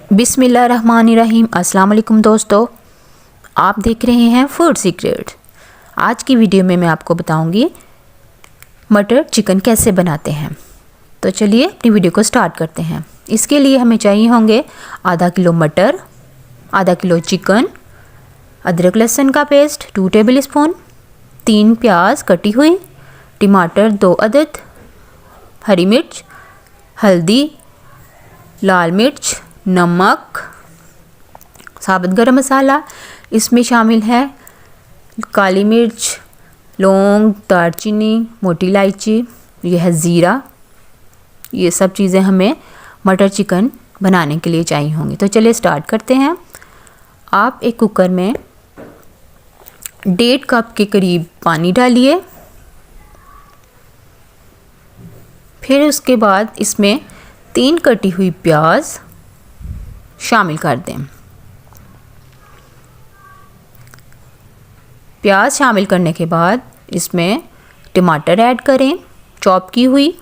बिस्मिल्लाहिर्रहमानिर्रहीम। अस्सलाम वालेकुम दोस्तों, आप देख रहे हैं फूड सीक्रेट। आज की वीडियो में मैं आपको बताऊंगी मटर चिकन कैसे बनाते हैं। तो चलिए अपनी वीडियो को स्टार्ट करते हैं। इसके लिए हमें चाहिए होंगे आधा किलो मटर, आधा किलो चिकन, अदरक लहसुन का पेस्ट 2 टेबल स्पून, 3 प्याज कटी हुई, टमाटर 2 अदद, हरी मिर्च, हल्दी, लाल मिर्च, नमक, साबुत गरम मसाला, इसमें शामिल है काली मिर्च, लौंग, दालचीनी, मोटी इलायची, यह है ज़ीरा। ये सब चीज़ें हमें मटर चिकन बनाने के लिए चाहिए होंगी। तो चलिए स्टार्ट करते हैं। आप एक कुकर में 1.5 कप के करीब पानी डालिए। फिर उसके बाद इसमें 3 कटी हुई प्याज शामिल कर दें। प्याज शामिल करने के बाद इसमें टमाटर ऐड करें, चॉप की हुई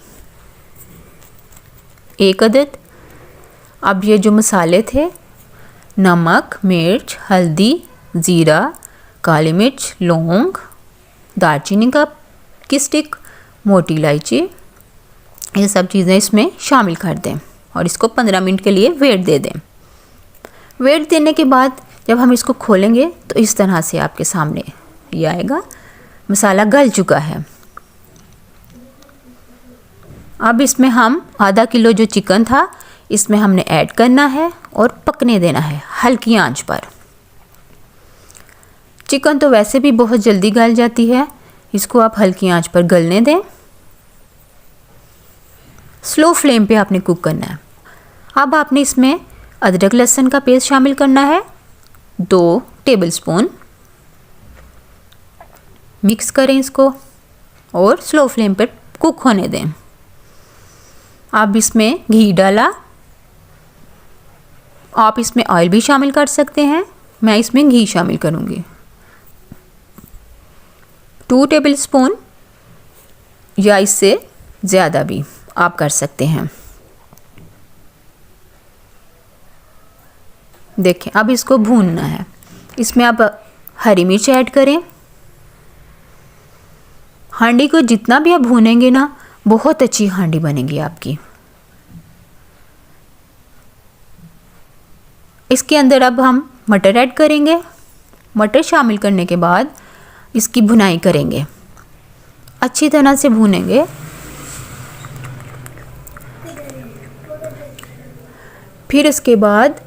1 अदद। अब ये जो मसाले थे नमक, मिर्च, हल्दी, ज़ीरा, काली मिर्च, लौंग, दालचीनी की स्टिक, मोटी इलायची, ये सब चीज़ें इसमें शामिल कर दें और इसको 15 मिनट के लिए वेट दे दें। वेट देने के बाद जब हम इसको खोलेंगे तो इस तरह से आपके सामने ये आएगा, मसाला गल चुका है। अब इसमें हम आधा किलो जो चिकन था इसमें हमने ऐड करना है और पकने देना है हल्की आंच पर। चिकन तो वैसे भी बहुत जल्दी गल जाती है, इसको आप हल्की आंच पर गलने दें। स्लो फ्लेम पे आपने कुक करना है। अब आपने इसमें अदरक लहसुन का पेस्ट शामिल करना है 2 टेबल स्पून। मिक्स करें इसको और स्लो फ्लेम पर कुक होने दें। अब इसमें घी डाला, आप इसमें ऑयल भी शामिल कर सकते हैं, मैं इसमें घी शामिल करूँगी 2 टेबल स्पून या इससे ज़्यादा भी आप कर सकते हैं। देखें अब इसको भूनना है। इसमें आप हरी मिर्च ऐड करें। हांडी को जितना भी आप भूनेंगे ना बहुत अच्छी हांडी बनेगी आपकी। इसके अंदर अब हम मटर ऐड करेंगे। मटर शामिल करने के बाद इसकी भुनाई करेंगे, अच्छी तरह से भूनेंगे। फिर इसके बाद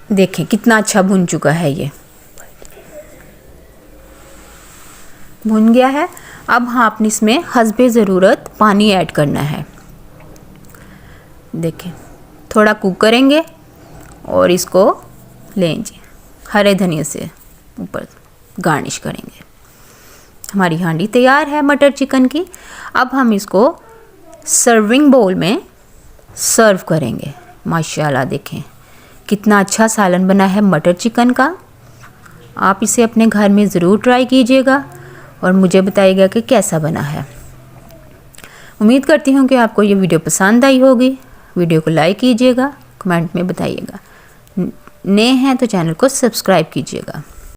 देखें कितना अच्छा भुन चुका है, ये भुन गया है। अब हाँ आपने इसमें हस्बे ज़रूरत पानी ऐड करना है। देखें थोड़ा कुक करेंगे और इसको लेंगे, हरे धनिया से ऊपर गार्निश करेंगे। हमारी हांडी तैयार है मटर चिकन की। अब हम इसको सर्विंग बाउल में सर्व करेंगे। माशाल्लाह देखें कितना अच्छा सालन बना है मटर चिकन का। आप इसे अपने घर में ज़रूर ट्राई कीजिएगा और मुझे बताइएगा कि कैसा बना है। उम्मीद करती हूँ कि आपको ये वीडियो पसंद आई होगी। वीडियो को लाइक कीजिएगा, कमेंट में बताइएगा। नए हैं तो चैनल को सब्सक्राइब कीजिएगा।